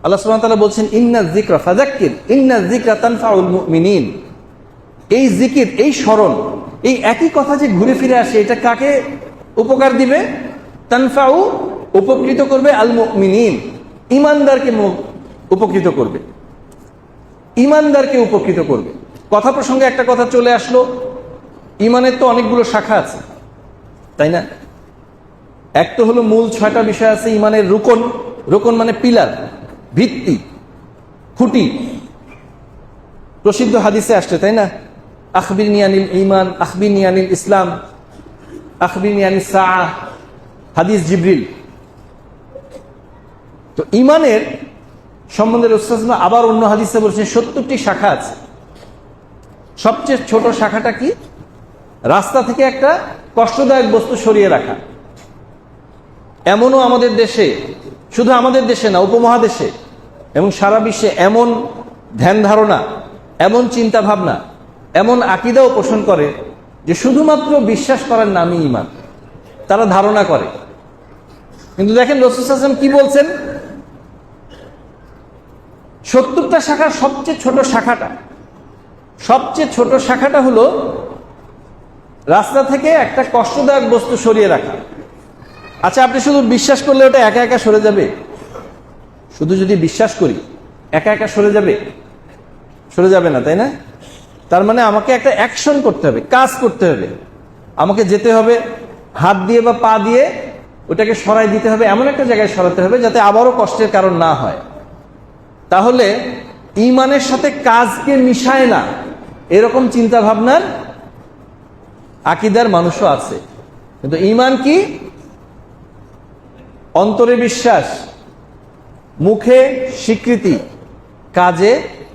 আল্লাহ সুবহানাহু ওয়া তাআলা বলছেন ইন্নায যিকরা ফাযাক্কির ইন্নায যিকরা তানফাউল মুমিনিন। এই জিকির, এই স্মরণ, এই একই কথা যে ঘুরে ফিরে আসে, এটা কাকে উপকার দিবে? তানফাউ, উপকৃত করবে, আল মুমিনিন, ঈমানদারকে উপকৃত করবে, ঈমানদারকে উপকৃত করবে। কথা প্রসঙ্গে একটা কথা চলে আসলো, ঈমানের তো অনেকগুলো শাখা আছে, তাই না? এক তো হলো মূল 6টা বিষয় আছে ঈমানের, রুকন। রুকন মানে পিলার, ভিত্তি, খুঁটি। প্রসিদ্ধ হাদিসে আসছে, তাই না? আখবিরনি আনিল ঈমান, আখবিরনি আনিল ইসলাম, আখবিরনি আনিস সাআহ, হাদিস জিবরিল। তো ঈমানের সম্বন্ধে রাসূল আবার অন্য হাদিসে বলছেন 70টি শাখা আছে। সবচেয়ে ছোট শাখাটা কি? রাস্তা থেকে একটা কষ্টদায়ক বস্তু সরিয়ে রাখা। এমনও আমাদের দেশে, শুধু আমাদের দেশে না, উপমহাদেশে এবং সারা বিশ্বে এমন ধ্যান ধারণা, এমন চিন্তা ভাবনা, এমন আকীদাও পোষণ করে যে শুধুমাত্র বিশ্বাস করার নামই ঈমান, তারা ধারণা করে। কিন্তু দেখেন রাসূল সাল্লাল্লাহু আলাইহি ওয়াসাল্লাম কি বলছেন? 70টা শাখার সবচেয়ে ছোট শাখাটা, সবচেয়ে ছোট শাখাটা হলো রাস্তা থেকে একটা কষ্টদায়ক বস্তু সরিয়ে রাখা। আচ্ছা, আপনি শুধু বিশ্বাস করলে ওটা একা একা সরে যাবে? শুধু যদি বিশ্বাস করি একা একা সরে যাবে? সরে যাবে না, তাই না? তার মানে আমাকে একটা অ্যাকশন করতে হবে, কাজ করতে হবে, আমাকে যেতে হবে, হাত দিয়ে বা পা দিয়ে ওটাকে সরাই দিতে হবে, এমন একটা জায়গায় সরাতে হবে যাতে আবারও কষ্টের কারণ না হয়। তাহলে ঈমানের সাথে কাজকে মিশায় না, এরকম চিন্তা ভাবনার আকীদার মানুষও আছে। কিন্তু ঈমান কি? অন্তরে বিশ্বাস, মুখে স্বীকৃতি, কাজে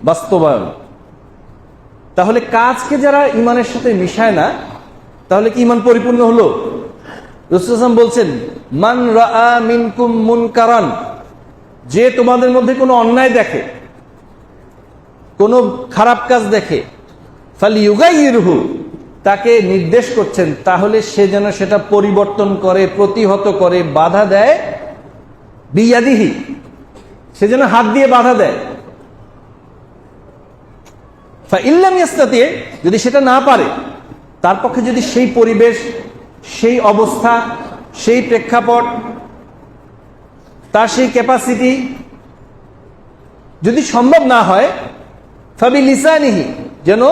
বাস্তবায়ন। তাহলে কাজকে যারা ঈমানের সাথে মিশায় না, তাহলে কি ঈমান পরিপূর্ণ হলো? রাসূল সাল্লাল্লাহু আলাইহি ওয়াসাল্লাম বলছেন মান রাআ মিনকুম মুনকারান, যে তোমাদের মধ্যে কোনো অন্যায় দেখে, কোনো খারাপ কাজ দেখে, ফালিয়ুগাইয়িরহু, তাকে নির্দেশ করছেন তাহলে সে যেন সেটা পরিবর্তন করে, প্রতিহত করে, বাধা দেয়, বিয়াদিহি, সে যেন হাত দিয়ে বাধা দেয়। ফাইল্লাম ইয়াস্তাতি, যদি সেটা না পারে, তার পক্ষে যদি সেই পরিবেশ, সেই অবস্থা, সেই প্রেক্ষাপট, তার সেই ক্যাপাসিটি যদি সম্ভব না হয়, ফাবি লিসানিহি, যেন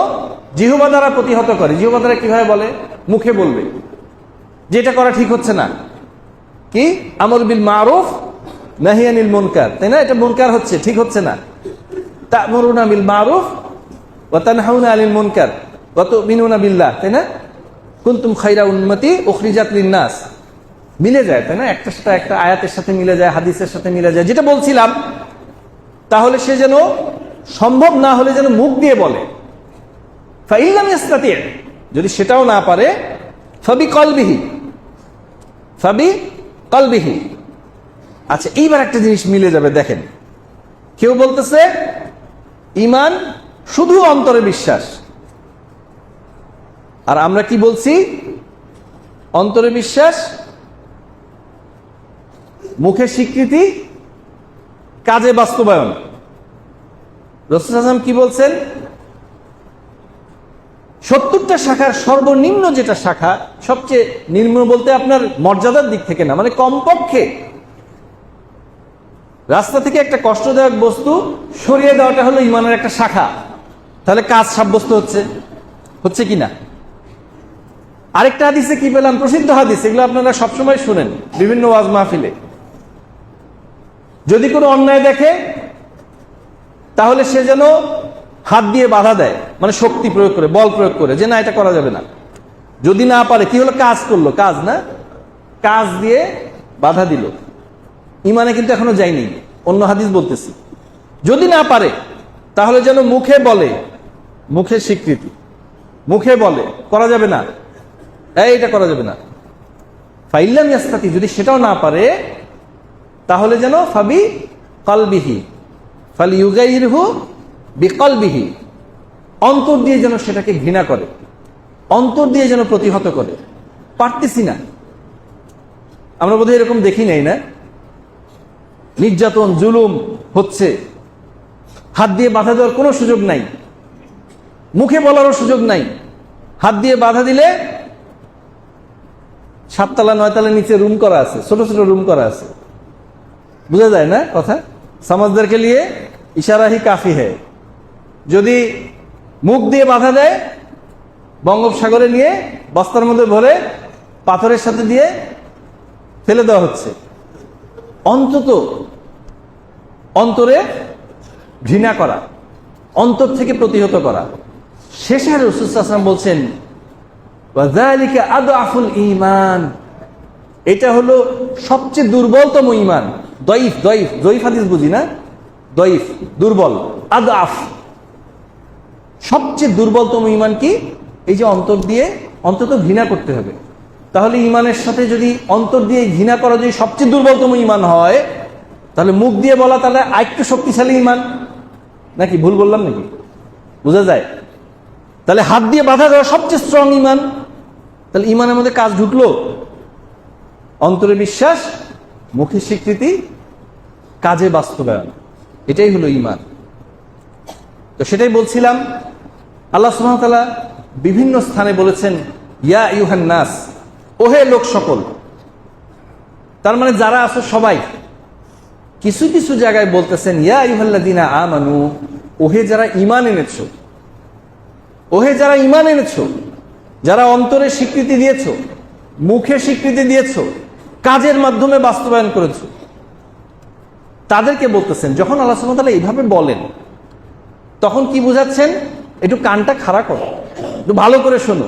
জিহ্বা দ্বারা প্রতিহত করে। জিহ্বা দ্বারা কিভাবে বলে? মুখে বলবে যেটা করা ঠিক হচ্ছে না। কি? আমর বিল মারুফ নাহি আনিল মুনকার, তাই না? এটা মুনকার হচ্ছে, ঠিক হচ্ছে না। তা'মুরুনা বিল মারুফ ওয়া তানহাউনা আনিল মুনকার ওয়া তু'মিনুনা বিল্লাহ, তাই না? কুনতুম খায়রা উম্মতি উখরিজাত লিন-নাস। মিলে যায়, তাই না? একটার সাথে একটা আয়াতের সাথে মিলে যায়, হাদিসের সাথে মিলে যায়। যেটা বলছিলাম, তাহলে সে যেন সম্ভব না হলে যেন মুখ দিয়ে বলে। ফাইল্লাম ইয়াস্তাতি, যদি সেটাও না পারে, ফাবি কলবিহি, ফাবি কলবিহি। আচ্ছা, এইবার একটা জিনিস মিলে যাবে। দেখেন, কেউ বলতেছে ঈমান শুধু অন্তরে বিশ্বাস, আর আমরা কি বলছি? অন্তরে বিশ্বাস, মুখে স্বীকৃতি, কাজে বাস্তবায়ন। রাসূল সাল্লাল্লাহু আলাইহি ওয়াসাল্লাম কি বলছেন? 70টা শাখার সর্বনিম্ন যেটা শাখা, সবচেয়ে নিম্ন বলতে আপনার মর্যাদার দিক থেকে না, মানে কমপক্ষে রাস্তা থেকে একটা কষ্টদায়ক বস্তু সরিয়ে দেওয়াটা হলো ঈমানের একটা শাখা। তাহলে কাজ সাব্যস্ত হচ্ছে কিনা? আরেকটা হাদিসে কি পেলাম? প্রসিদ্ধ হাদিস, এগুলো আপনারা সবসময় শুনেন বিভিন্ন ওয়াজ মাহফিলে। যদি কোনো অন্যায় দেখে, তাহলে সে যেন হাত দিয়ে বাধা দেয়, মানে শক্তি প্রয়োগ করে, বল প্রয়োগ করে, যে না, এটা করা যাবে না। যদি না পারে, কি হলো? কাজ করলো, কাজ না, কাজ দিয়ে বাধা দিল। ঈমানে কিন্তু এখনো যায়নি, অন্য হাদিস বলতেছি। যদি না পারে, তাহলে যেন মুখে বলে, মুখে স্বীকৃতি, মুখে বলে করা যাবে না, এইটা করা যাবে না। ফাইল্লাম ইয়াস্তাতি, যদি সেটাও না পারে, তাহলে যেন ফাবি কলবিহি, ফালিয়ুগাইরহু বিকলবিহি, অন্তর দিয়ে যেন সেটাকে ঘৃণা করে, অন্তর দিয়ে যেন প্রতিহত করে। পারতেছি না, আমরা বোধহয় এরকম দেখি নাই, না? নির্যাতন, জুলুম, হচ্ছে, হাত দিয়ে বাধা দেওয়ার কোনো সুযোগ নাই, মুখে বলারও সুযোগ নাই। হাত দিয়ে বাধা দিলে 7 তলা 9 তলা নিচে রুম করা আছে, ছোট ছোট রুম করা আছে, বুঝা যায় না কথা? সমাজদারকে লিয়ে ইশারা হি কাফি হ্যায়। যদি মুখ দিয়ে বাধা দেয়, বঙ্গোপসাগরে নিয়ে বস্তার মধ্যে ভরে পাথরের সাথে দিয়ে ফেলে দেওয়া হচ্ছে। অন্তত অন্তরে ঘৃণা করা, অন্তর থেকে প্রতিহত করা। শেষে রাসূল সাল্লাল্লাহু আলাইহি ওয়াসাল্লাম বলছেন, ওয়াযালিকা আদআফুল ঈমান, এটা হলো সবচেয়ে দুর্বলতম ঈমান। দয়ীফ দয়ীফ জয়ীফ হাদিস বুঝি না, দয়ীফ দুর্বল, আদআফ সবচেয়ে দুর্বলতম ঈমান কি? এই যে অন্তর দিয়ে অন্তত ঘৃণা করতে হবে। তাহলে ঈমানের সাথে যদি অন্তর দিয়ে ঘৃণা করা যদি সবচেয়ে দুর্বলতম ঈমান হয়, তাহলে মুখ দিয়ে বলা তাহলে আরেকটু শক্তিশালী ঈমান নাকি? ভুল বললাম নাকি? বোঝা যায়? তাহলে হাত দিয়ে বাধা দেওয়া সবচেয়ে স্ট্রং ঈমান। তাহলে ঈমানের মধ্যে কাজ ঢুকলো, অন্তরে বিশ্বাস, মুখে স্বীকৃতি, কাজে বাস্তবায়ন, এটাই হলো ঈমান। তো সেটাই বলছিলাম, আল্লাহ সুবহানাহু ওয়া তাআলা বিভিন্ন স্থানে বলেছেন ইয়া আইয়ুহান নাস, ওহে লোক সকল। তার মানে যারা আছো সবাই। কিছু কিছু জায়গায় বলতেছেন ইয়া আইয়ুহাল্লাযীনা আমানু, ওহে যারা ঈমান এনেছো, ওহে যারা ঈমান এনেছো, যারা অন্তরে স্বীকৃতি দিয়েছো, মুখে স্বীকৃতি দিয়েছো, কাজের মাধ্যমে বাস্তবায়ন করেছো, তাদেরকে বলতেছেন। যখন আল্লাহ সুবহানাহু ওয়া তাআলা এইভাবে বলেন, তখন কি বুঝাচ্ছেন? একটু কানটা খাড়া করো, একটু ভালো করে শোনো।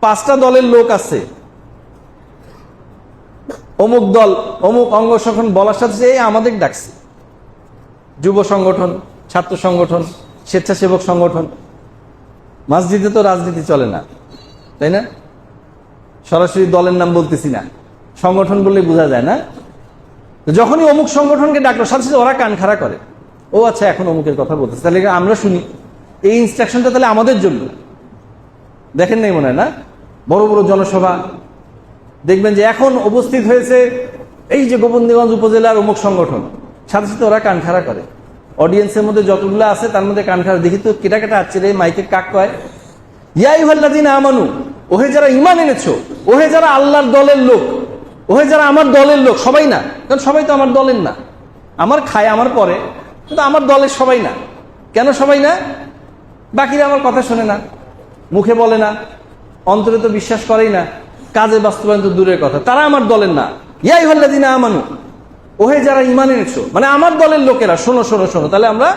5টা দলের লোক আছে, অমুক দল অমুক অঙ্গ সংগঠন বলার সাথে সাথে আমাদের ডাকছে, যুব সংগঠন, ছাত্র সংগঠন, স্বেচ্ছাসেবক সংগঠন। মসজিদে তো রাজনীতি চলে না, তাই না? সরাসরি দলের নাম বলতেছি না, সংগঠন বললে বোঝা যায় না? যখনই অমুক সংগঠনকে ডাকলো, সাথে সাথে ওরা কান খাড়া করে, ও আচ্ছা এখন অমুকের কথা বলতেছে, তাহলে আমরা শুনি। এই ইনস্ট্রাকশনটা তাহলে আমাদের জন্য। দেখেন নাই মনে হয় না? বড় বড় জনসভা দেখবেন যে এখন উপস্থিত হয়েছে এই যে গোবিন্দগঞ্জ উপজেলার অমুক সংগঠন, সাথে সাথে ওরা কান খাড়া করে। অডিয়েন্সের মধ্যে যতগুলো আছে তার মধ্যে কান খাড়া, দেখি তো কেটা কেটা আছে রে, মাইকে কাক কয়। ইয়া আইয়ুহাল্লাযীনা আমানু, ওহে যারা ঈমান এনেছো, ওহে যারা আল্লাহর দলের লোক, ওহে যারা আমার দলের লোক। সবাই না, কারণ সবাই তো আমার দলের না। আমার খায় আমার পরে, কিন্তু আমার দলের সবাই না। কেন সবাই না? বাকিরা আমার কথা শোনে না, মুখে বলে না, অন্তরে তো বিশ্বাস করেই না, কাজে বাস্তবায়ন তো দূরের কথা, তারা আমার দলের না। ইয়া আইয়ুহাল্লাযীনা আমানু, ওহে যারা ঈমান এনেছো, মানে আমার দলের লোকেরা, শোনো শোনো শোনো। তাহলে আমরা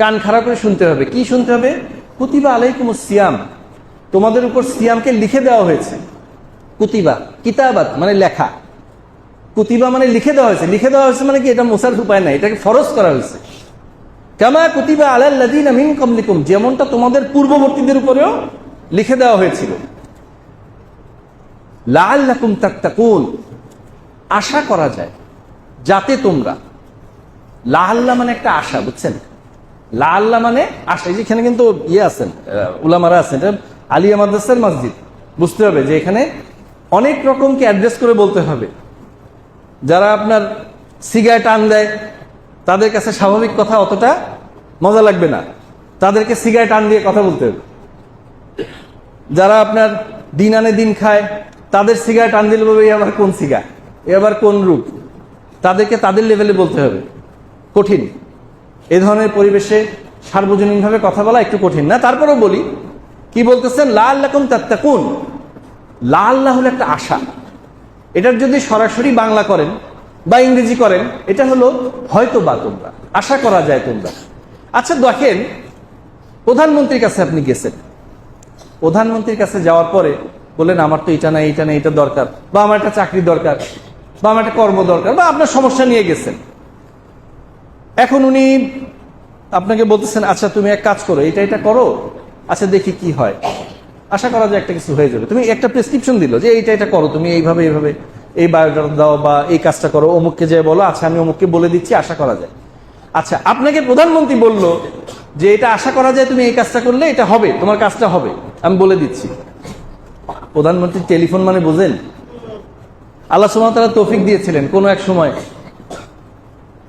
কান খাড়া করে শুনতে হবে। কি শুনতে হবে? কুতিবা আলাইকুমুস সিয়াম, তোমাদের উপর সিয়ামকে লিখে দেওয়া হয়েছে। কুতিবা, কিতাবাত মানে লেখা, কুতিবা মানে লিখে দেওয়া হয়েছে। লিখে দেওয়া হয়েছে মানে কি? এটা মুসার উপায় নাই, এটাকে ফরজ করা হয়েছে। কামা কুতিবা আলাল্লাযীনা মিন ক্বাবলিকুম, যেমনটা তোমাদের পূর্ববর্তীদের উপরেও লিখে দেওয়া হয়েছিল। লাআল্লাকুম তাত্তাকুন, আশা করা যায় যাতে তোমরা, লাআল্লাহ মানে একটা আশা, বুঝছেন? লাআল্লাহ মানে আশা। যেখানে কিন্তু আছেন উলামারা আছেন, এটা আলিয়া মাদ্রাসার মসজিদ, বুঝতে হবে যে এখানে অনেক রকমকে অ্যাড্রেস করে বলতে হবে। যারা আপনার সিগারেট টান দেয় তাদের কাছে স্বাভাবিক কথা অতটা মজা লাগবে না, তাদেরকে সিগারেট টান দিয়ে কথা বলতে হবে। যারা আপনার দিন আনে দিন খায় তাদের সিগারেট টান দিলে বলবে এ আবার কোন সিগা, এ আবার কোন রূপ, তাদেরকে তাদের লেভেলে বলতে হবে। কঠিন এ ধরনের পরিবেশে সার্বজনীনভাবে কথা বলা একটু কঠিন না? তারপরেও বলি, কি বলতেছেন? লাআল্লাকুম তাত্তাকুন, লাআল্লাহ হলো একটা আশা। এটার যদি সরাসরি বাংলা করেন বা ইংরেজি করেন, এটা হলো হয়তো বা তোমরা, আশা করা যায় তোমরা। আচ্ছা দেখেন, প্রধানমন্ত্রীর কাছে আপনি গেছেন, প্রধানমন্ত্রীর কাছে যাওয়ার পরে বললেন আমার তো এটা নাই এটা নেই, এটা দরকার, বা আমার একটা চাকরি দরকার, বা আমার একটা কর্ম দরকার, বা আপনার সমস্যা নিয়ে গেছেন। এখন উনি আপনাকে বলতেছেন আচ্ছা তুমি এক কাজ করো, এটা এটা করো, আচ্ছা দেখি কি হয়। আশা করা যায় একটা কিছু হয়ে যাবে। তুমি একটা প্রেসক্রিপশন দিল যে এইটা এটা করো, তুমি এইভাবে এইভাবে এই বায়োডাটা দাও বা এই কাজটা করো, অমুককে যে বলো, আচ্ছা আমি অমুককে বলে দিচ্ছি, আশা করা যায়। আচ্ছা আপনাকে প্রধানমন্ত্রী বলল যে এটা আশা করা যায় তুমি এই কাজটা করলে এটা হবে, তোমার কাজটা হবে, আমি বলে দিচ্ছি। প্রধানমন্ত্রীর টেলিফোন মানে বোঝেন? আল্লাহ সুবহানাহু ওয়া তাআলা তৌফিক দিয়েছিলেন কোনো এক সময়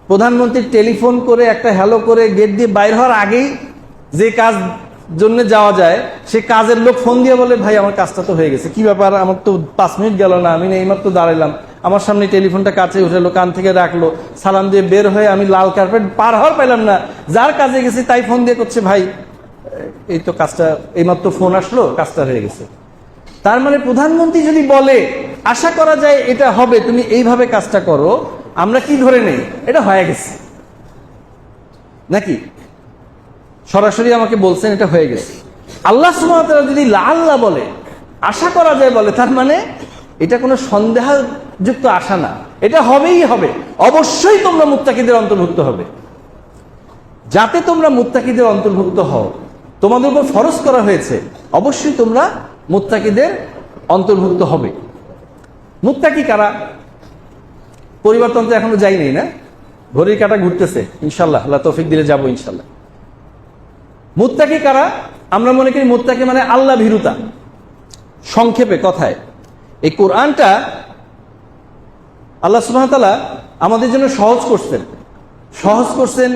প্রধানমন্ত্রী টেলিফোন করে একটা হ্যালো করে গেট দিয়ে বাইর হওয়ার আগেই যে কাজ জন্য যাওয়া যায়, সে কাজের লোক ফোন দিয়ে বলে, ভাই আমার কাজটা তো হয়ে গেছে, কি ব্যাপার, আমার তো 5 মিনিট গেল না, আমি এইমাত্র দাঁড়ালাম, আমার সামনে টেলিফোনটা কাছে উঠালো, কান থেকে রাখলো, সালাম দিয়ে বের হয়ে আমি লাল কার্পেট পার হওয়ার পাইলাম না, যার কাজে গেছি তাই ফোন দিয়ে করছে, ভাই এই তো কাজটা, এইমাত্র ফোন আসলো, কাজটা হয়ে গেছে। তার মানে প্রধানমন্ত্রী যদি বলে আশা করা যায় এটা হবে, তুমি এইভাবে কাজটা করো, আমরা কি ধরে নেই এটা হয়ে গেছে নাকি? সরাসরি আমাকে বলছেন এটা হয়ে গেছে। আল্লাহ সুবহানাহু ওয়া তাআলা যদি লাআল্লাহ বলে, আশা করা যায় বলে, তার মানে এটা কোনো সন্দেহযুক্ত আশা না, এটা হবেই হবে। অবশ্যই তোমরা মুত্তাকিদের অন্তর্ভুক্ত হবে। যাতে তোমরা মুত্তাকিদের অন্তর্ভুক্ত হও, তোমাদের উপর ফরজ করা হয়েছে, অবশ্যই তোমরা মুত্তাকিদের অন্তর্ভুক্ত হবে। মুত্তাকি কারা? পরিবর্তন তো এখনো যায়নি না, ঘড়ির কাঁটা ঘুরতেছে, ইনশাল্লাহ আল্লাহ তৌফিক দিলে যাবো ইনশাল্লাহ। মুত্তাকি কারা? আমরা মনে করি মুত্তাকি মানে আল্লাহ ভীরুতা। সংক্ষেপে কথায়, এই কোরআনটা আল্লাহ সুবহানাহু ওয়া তাআলা আমাদের জন্য সহজ করছেন,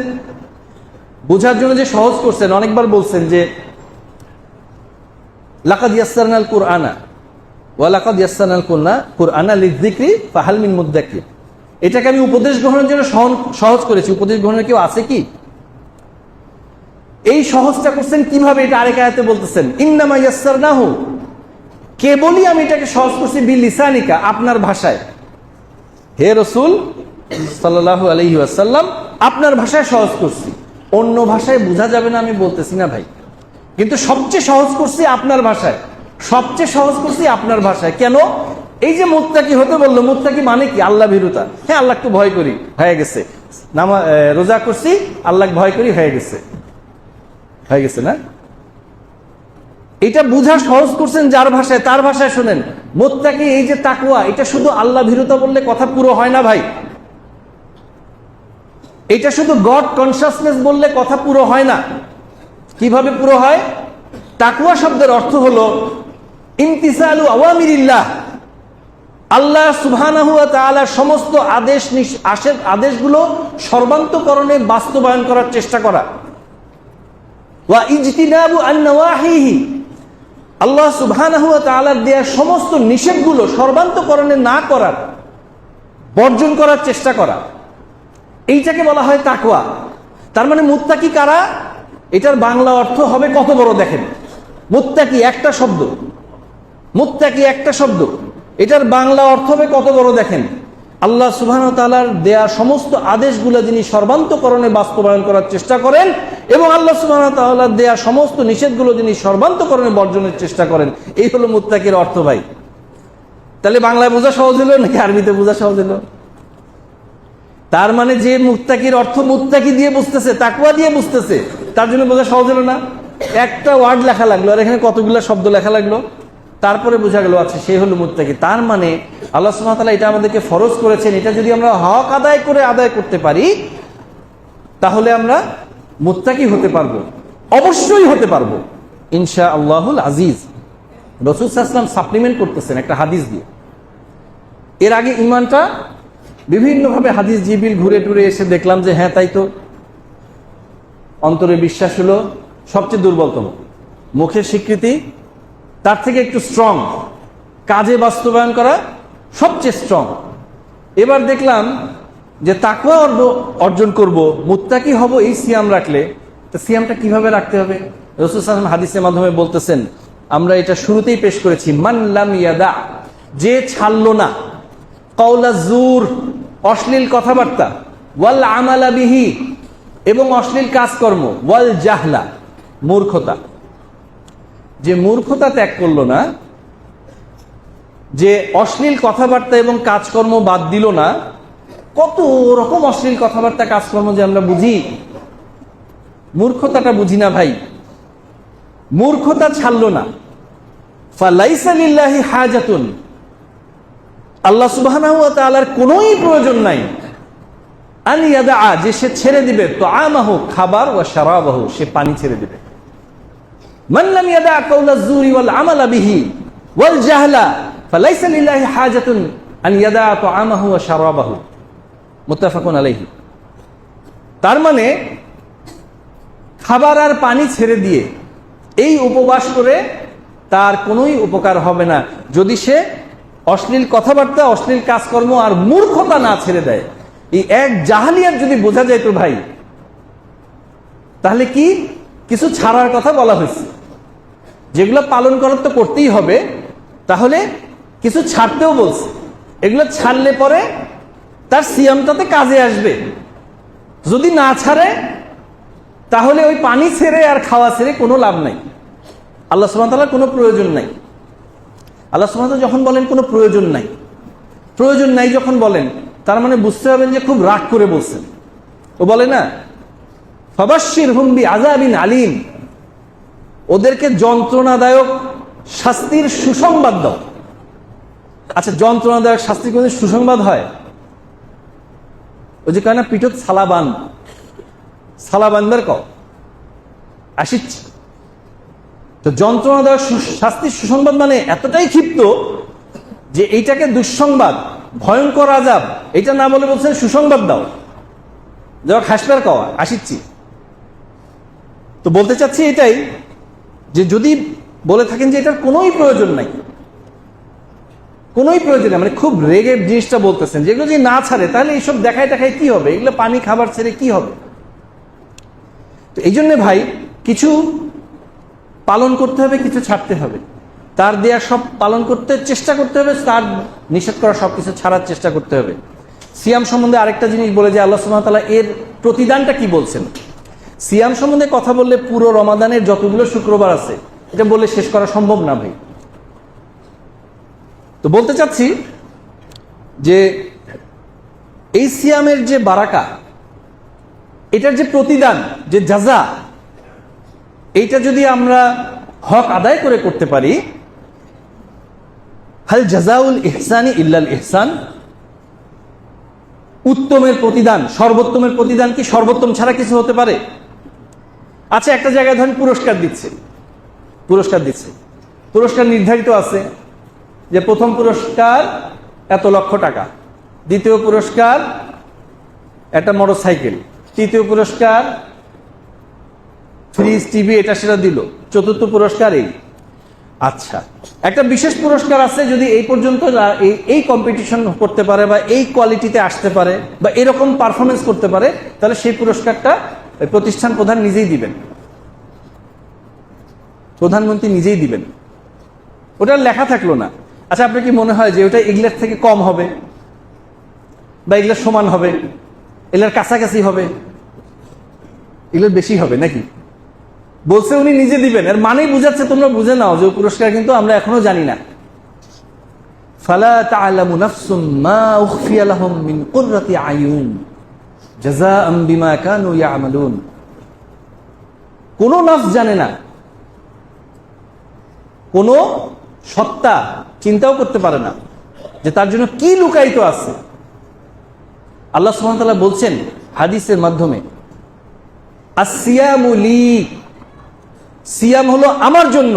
বোঝার জন্য যে সহজ করছেন। অনেকবার বলছেন যে লাকাদ ইয়াসসারনাল কুরআনা ওয়া লাকাদ ইয়াসসারনাল কুরআনা লিযিকরি ফাহাল মিন মুদ্দাকির। এটাকে আমি উপদেশ গ্রহণের জন্য সহজ করেছি। উপদেশ গ্রহণের কেউ আছে কি? এই সহজটা করছেন কিভাবে? এটা আরেক আয়াতে বলতেছেন, ইন্নামা ইয়াসসারনাহু, কেবলই আমি এটাকে সহজ করছি বিলিসানিকা, আপনার ভাষায়। হে রাসূল সাল্লাল্লাহু আলাইহি ওয়াসাল্লাম, আপনার ভাষায় সহজ করছি, অন্য ভাষায় বোঝা যাবে না আমি বলতেছি না ভাই, কিন্তু সবচেয়ে সহজ করছি আপনার ভাষায়, সবচেয়ে সহজ করছি আপনার ভাষায়। কেন? এই যে মুত্তাকি হতে বললো, মুত্তাকি মানে কি? আল্লাহ ভীরুতা। হ্যাঁ, আল্লাহ একটু ভয় করি, হয়ে গেছে। রোজা করছি, আল্লাহ ভয় করি, হয়ে গেছে না? এটা বুঝা সহজ করছেন যার ভাষায়, তার ভাষায় শোনেন। মুত্তাকি, এই যে তাকওয়া, এটা শুধু আল্লাহ ভীরুতা বললে কথা পুরো হয় না ভাই। এটা শুধু গড কনসাসনেস বললে কথা পুরো হয় না। কিভাবে পুরো হয়? তাকওয়া শব্দের অর্থ হলো ইমতিসালু আওয়ামিরিল্লাহ, আল্লাহ সুবহানাহু ওয়া তাআলার সমস্ত আদেশগুলো সর্বান্তকরণে বাস্তবায়ন করার চেষ্টা করা। ওয়া ইজতিনাবু আন-নওয়াহিহি, আল্লাহ সুবহানাহু ওয়া তাআলার দেয়া সমস্ত নিষেধগুলো সর্বান্তকরণে না করার, বর্জন করার চেষ্টা করা, এইটাকে বলা হয় তাকওয়া। তার মানে মুত্তাকি কারা? এটার বাংলা অর্থ হবে কত বড় দেখেন। মুত্তাকি একটা শব্দ, মুত্তাকি একটা শব্দ, এটার বাংলা অর্থ হবে কত বড় দেখেন। আল্লাহ সুবহানাহু ওয়া তাআলার দেয়া সমস্ত আদেশগুলো যিনি সর্বান্তকরণে বাস্তবায়ন করার চেষ্টা করেন, এবং আল্লাহ সুবহানাহু ওয়া তাআলার দেয়া সমস্ত নিষেধগুলো যিনি সর্বান্তকরণে বর্জনের চেষ্টা করেন, এই হলো মুত্তাকির অর্থ ভাই। তাহলে বাংলায় বোঝা সহজ হলো নাকি আরবিতে বোঝা সহজ হলো? তার মানে যে মুত্তাকির অর্থ মুত্তাকি দিয়ে বুঝতেছে, তাকওয়া দিয়ে বুঝতেছে, তার জন্য বোঝা সহজ হলো না? একটা ওয়ার্ড লেখা লাগলো, আর এখানে কতগুলো শব্দ লেখা লাগলো, তারপরে বোঝা গেল আচ্ছা সে হলো মুত্তাকি। তার মানে আল্লাহ সুবহানাহু ওয়া তাআলা এটা আমাদেরকে ফরজ করেছেন, এটা যদি আমরা হক আদায় করতে পারি, তাহলে আমরা মুত্তাকি হতে পারবো, অবশ্যই হতে পারবো ইনশাআল্লাহুল আজিজ। রাসূল সাল্লাল্লাহু আলাইহি ওয়াসাল্লাম সাপ্লিমেন্ট করতেছেন একটা হাদিস দিয়ে। এর আগে ঈমানটা বিভিন্নভাবে হাদিস জিবিল ঘুরে টুরে এসে দেখলাম যে হ্যাঁ তাই তো, অন্তরে বিশ্বাস হলো সবচেয়ে দুর্বলতম, মুখের স্বীকৃতি তার থেকে একটু স্ট্রং, কাজে বাস্তবায়ন করা সবচেয়ে স্ট্রং। এবার দেখলাম যে তাকওয়া অর্জন করব, মুত্তাকি হব এই সিয়াম রাখলে, তো সিয়ামটা কিভাবে রাখতে হবে? রাসূল সাল্লাল্লাহু আলাইহি ওয়াসাল্লাম হাদিসের মাধ্যমে বলতেছেন, আমরা এটা শুরুতেই পেশ করেছি, মান লাম ইয়াদা, যে ছাড়লো না, কওলা জুর, অশ্লীল কথাবার্তা, ওয়াল আমালা বিহি, এবং অশ্লীল কাজকর্ম, ওয়াল জাহলা, মূর্খতা, যে মূর্খতা ত্যাগ করলো না, যে অশ্লীল কথাবার্তা এবং কাজকর্ম বাদ দিল না। কত রকম অশ্লীল কথাবার্তা কাজকর্ম যে আমরা বুঝি, মূর্খতাটা বুঝি না ভাই। মূর্খতা ছাড়লো না, ফালাইসা লিল্লাহি হাজাতুন, আল্লাহ সুবহানাহু ওয়া তাআলার কোনোই প্রয়োজন নাই, আন ইয়াদা, যে সে ছেড়ে দিবে, তাআমাহু, খাবার, ওয়া শারাবাহু, সে পানি ছেড়ে দিবে। মান লাম ইয়াদা কাওলা যুরি ওয়াল আমালা বিহি ওয়াল জাহলা ফালাইসা লিল্লাহি হাজাতুন আন ইয়াদা তাআমাহু ওয়া শারাবাহু, মুত্তাফাকুন আলাইহি। তার মানে খাবার আর পানি ছেড়ে দিয়ে এই উপবাস করে তার কোনোই উপকার হবে না, যদি সে অশ্লীল কথাবার্তা, অশ্লীল কাজকর্ম আর মূর্খতা না ছেড়ে দেয়। এই এক জাহালিয়াত যদি বোঝা যায় তো ভাই, তাহলে কি কিছু ছাড়ার কথা বলা হয়েছে, যেগুলো পালন করার তো করতেই হবে, তাহলে কিছু ছাড়তেও বলছে। এগুলো ছাড়লে পরে তার সিয়ামটাতে কাজে আসবে। যদি না ছাড়ে তাহলে ওই পানি ছেড়ে আর খাওয়া ছেড়ে কোনো লাভ নাই, আল্লাহ সুবহানাহু ওয়া তাআলার কোনো প্রয়োজন নাই। আল্লাহ সুবহানাহু ওয়া তাআলা যখন বলেন কোনো প্রয়োজন নাই, প্রয়োজন নাই যখন বলেন, তার মানে বুঝতে হবেন যে খুব রাগ করে বলছেন। ও বলে না, ফাবাশশিরহুম বিআযাবিন আলীম, ওদেরকে যন্ত্রণাদায়ক শাস্তির সুসংবাদ দাও। আচ্ছা, যন্ত্রণাদায়ক শাস্তির কোনো সুসংবাদ হয়? ওই যে কয় না, পিঠত সালাবান, সালাবানদের কও আসিচ্ছি। তো যন্ত্রণাদায়ক শাস্তির সুসংবাদ মানে এতটাই ক্ষিপ্ত যে এইটাকে দুঃসংবাদ, ভয়ঙ্কর আযাব, এটা না বলে বলছেন সুসংবাদ দাও, যাও হাসপার কওয়া আসিচ্ছি। তো বলতে চাচ্ছি এটাই, যে যদি বলে থাকেন যে এটার কোনোই প্রয়োজন নাই, কোনোই প্রয়োজন নেই, মানে খুব রেগে জিনিসটা বলতেছেন, যেগুলো যদি না ছাড়ে তাহলে এইসব দেখায় দেখায় কি হবে, এগুলো পানি খাবার ছেড়ে কি হবে। তো এই জন্য ভাই, কিছু পালন করতে হবে, কিছু ছাড়তে হবে। তার দেয়া সব পালন করতে চেষ্টা করতে হবে, তার নিষেধ করা সবকিছু ছাড়ার চেষ্টা করতে হবে। সিয়াম সম্বন্ধে আরেকটা জিনিস বলে যে আল্লাহ সুবহানাহু ওয়া তাআলা এর প্রতিদানটা কি বলছেন। সিয়াম সম্বন্ধে কথা বললে পুরো রমাদানের যতগুলো শুক্রবার আছে এটা বলে শেষ করা সম্ভব না ভাই। তো বলতে চাচ্ছি যে এই সিয়ামের যে বারাকা, এটার যে প্রতিদান, যে জাযা, এইটা যদি আমরা হক আদায় করে করতে পারি, হাল জাযাউল ইহসানি ইল্লাল ইহসান, উত্তমের প্রতিদান, সর্বোত্তমের প্রতিদান কি সর্বোত্তম ছাড়া কিছু হতে পারে? আচ্ছা, একটা জায়গায় ধরেন পুরস্কার দিচ্ছে, পুরস্কার নির্ধারিত আছে যে প্রথম পুরস্কার এত লক্ষ টাকা, দ্বিতীয় পুরস্কার একটা মোটরসাইকেল, তৃতীয় পুরস্কার ফ্রিজ, টিভি, এটা সেটা দিল, চতুর্থ পুরস্কার এই। আচ্ছা, একটা বিশেষ পুরস্কার আছে, যদি এই পর্যন্ত এই কম্পিটিশন করতে পারে বা এই কোয়ালিটিতে আসতে পারে বা এরকম পারফরমেন্স করতে পারে, তাহলে সেই পুরস্কারটা প্রতিষ্ঠান প্রধান নিজেই দিবেন, প্রধানমন্ত্রী নিজেই দিবেন। ওটা লেখা থাকলো না। আচ্ছা, আপনার কি মনে হয় যে ওটা এগুলার থেকে কম হবে বা এগুলার সমান হবে, এগুলার কাছাকাছি হবে, এগুলোর বেশি হবে নাকি? বলছে উনি নিজে দিবেন, এর মানেই বুঝাচ্ছে তোমরা বুঝে নাও যে পুরস্কার কিন্তু আমরা এখনো জানি না। ফালা তা'লামু নাফসুম মা উখফিয়া লাহুম মিন কুররাতি আয়ুন জাযাআম বিমা কানু ইয়া'মালুন। কোন নফস জানে না, কোন সত্তা চিন্তাও করতে পারে না যে তার জন্য কি লুকায়িত আছে। আল্লাহ সুবহানাহু ওয়া তাআলা বলছেন হাদিসের মাধ্যমে, আসিয়ামু লি, সিয়াম হলো আমার জন্য,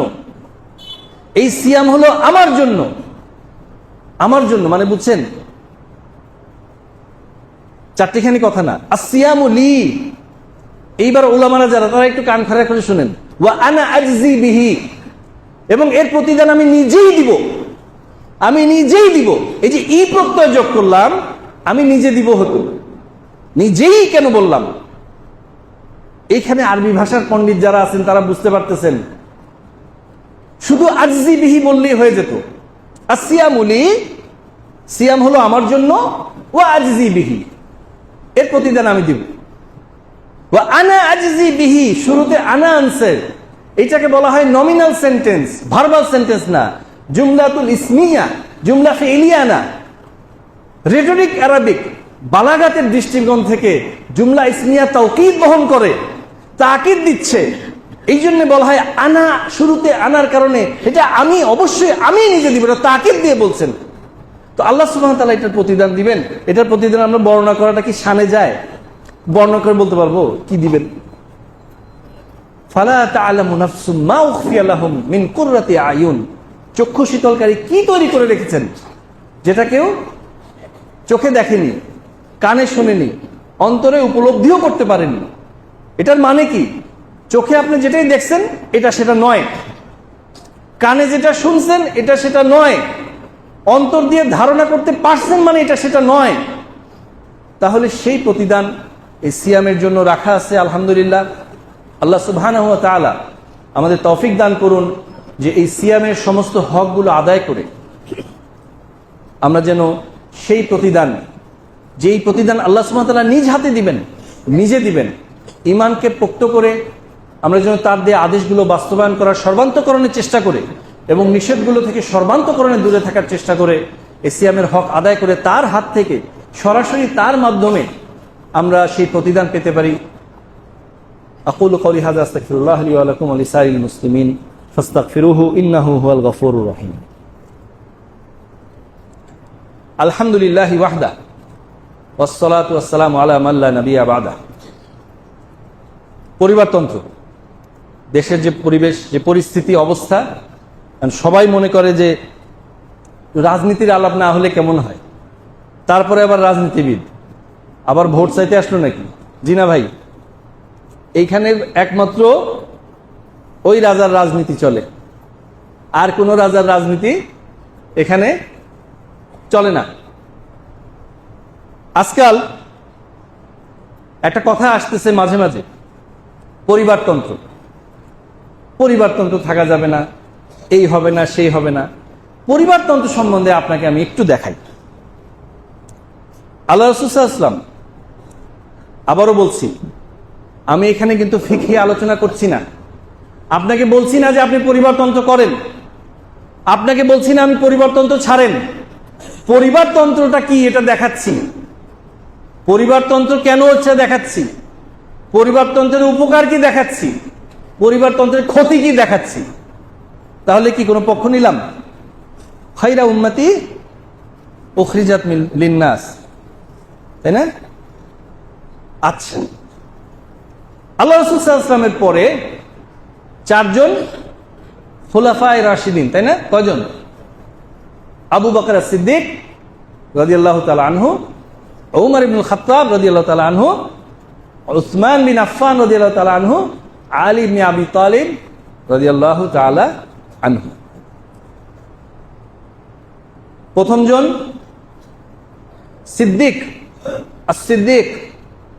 এই সিয়াম হলো আমার জন্য। আমার জন্য মানে বুঝছেন, চারটিখানি কথা না, আসিয়ামু লি। এইবার উলামারা যারা, তারা একটু কান খাড়া করে শুনেন, ওয়া আনা আজজি বিহি, এবং এর প্রতিদান আমি নিজেই দিব, আমি নিজেই দিব। এই যে ই প্রত্যয় যোগ করলাম, আমি নিজে দিব হতো, নিজেই কেন বললাম? এইখানে আরবি ভাষার পণ্ডিত যারা আছেন তারা বুঝতে পারতেছেন, শুধু আজজি বিহি বললেই হয়ে যেত। আসিয়ামুলি, সিয়াম হলো আমার জন্য, ওয়া আজজি বিহি, এর প্রতিদান আমি দিব। ওয়া আনা আজজি বিহি, শুরুতে আনা আনছে, এটাকে বলা হয় নমিনাল সেন্টেন্স, ভার্বাল সেন্টেন্স না, জুমলাতুল ইসমিয়া, জুমলা ফিইলিয়া না। রেটরিক আরবিক বালাগাতের দৃষ্টিকোণ থেকে জুমলা ইসমিয়া তাওকীদ বহন করে, তাকিদ দিচ্ছে। এই জন্য বলা হয় আনা, শুরুতে আনার কারণে এটা আমি, অবশ্যই আমি নিজে দিব, এটা তাকিদ দিয়ে বলছেন। তো আল্লাহ সুবহানাহু ওয়া তাআলা এটার প্রতিদান দিবেন। এটার প্রতিদান আমরা বর্ণনা করাটা কি শানে যায়? বর্ণনা করে বলতে পারবো কি দিবেন? ফালা তা'লামু নাফসুম মা উখফিয়া লাহুম মিন কুররাতি আয়ুন, চক্ষু শীতলকারী কি তৈরি করে রেখেছেন, যেটা কেউ চোখে দেখেনি, কানে শোনেনি, অন্তরে উপলব্ধিও করতে পারেননি। এটার মানে কি? চোখে আপনি যেটাই দেখছেন এটা সেটা নয়, কানে যেটা শুনছেন এটা সেটা নয়, অন্তর দিয়ে ধারণা করতে পারছেন মানে এটা সেটা নয়। তাহলে সেই প্রতিদান এই সিয়ামের জন্য রাখা আছে। আলহামদুলিল্লাহ, আল্লাহ সুবহানাহু ওয়া তাআলা আমাদের তৌফিক দান করুন যে এই সিয়ামের সমস্ত হকগুলো আদায় করে আমরা যেন সেই প্রতিদান, যেই প্রতিদান আল্লাহ সুবহানাহু ওয়া তাআলা নিজ হাতে দিবেন, নিজে দিবেন, ঈমানকে পোক্ত করে আমরা যেন তার দেয়া আদেশগুলো বাস্তবায়ন করার সর্বান্তকরণের চেষ্টা করে এবং নিষেধগুলো থেকে সর্বান্তকরণে দূরে থাকার চেষ্টা করে এই সিয়ামের হক আদায় করে তার হাত থেকে সরাসরি তার মাধ্যমে আমরা সেই প্রতিদান পেতে পারি। আকুলু কওলি হাযা আস্তাগফিরুল্লাহ লি ওয়া লাকুম ওয়া লিসাইরিল মুসলিমিন ফাস্তাগফিরুহু ইন্নাহু হুয়াল গফুরুর রহিম। আলহামদুলিল্লাহি ওয়াহদা ওয়াসসালাতু ওয়াসসালামু আলা মান লা নাবিয়্যা বা'দা। পরিবারতন্ত্র, দেশের যে পরিবেশ, যে পরিস্থিতি, অবস্থা, সবাই মনে করে যে রাজনীতির আলাপ না হলে কেমন হয়, তারপরে আবার রাজনীতিবিদ, আবার ভোট চাইতে আসলো নাকি? জি না ভাই, এইখানে একমাত্র ওই রাজার রাজনীতি চলে, আর কোন রাজার রাজনীতি এখানে চলে না। আজকাল একটা কথা আসতেছে মাঝে মাঝে, পরিবারতন্ত্র, পরিবারতন্ত্র থাকা যাবে না, এই হবে না, সেই হবে না। পরিবারতন্ত্র সম্বন্ধে আপনাকে আমি একটু দেখাই। আল্লাহ রাসূল সাল্লাল্লাহু আলাইহি ওয়াসাল্লাম, আবারও বলছি, আমি এখানে কিন্তু ফিকহি আলোচনা করছি না, আপনাকে বলছি না যে আপনি পরিবারতন্ত্র করেন, আপনাকে বলছি না আমি পরিবারতন্ত্র ছাড়েন। পরিবারতন্ত্রটা কি এটা দেখাচ্ছি, পরিবারতন্ত্র কেন হচ্ছে দেখাচ্ছি, পরিবারতন্ত্রের উপকার কি দেখাচ্ছি, পরিবারতন্ত্রের ক্ষতি কি দেখাচ্ছি। তাহলে কি কোনো পক্ষ নিলাম? খায়রা উম্মতি উখরিজাত লিন্নাস, তাই না? আচ্ছা, আল্লাহ রাসূল সাল্লাল্লাহু আলাইহি ওয়াসাল্লামের পরে চারজন খুলাফায়ে রাশিদিন, তাই না? কয়জন? আবু বকর as-সিদ্দিক রাদিয়াল্লাহু তাআলা আনহু, উমর ইবনুল খাত্তাব রাদিয়াল্লাহু তাআলা আনহু, উসমান বিন আফফান রাদিয়াল্লাহু তাআলা আনহু, আলী ইবনে আবি তালিব রাদিয়াল্লাহু তাআলা আনহু। প্রথমজন সিদ্দিক, as-সিদ্দিক,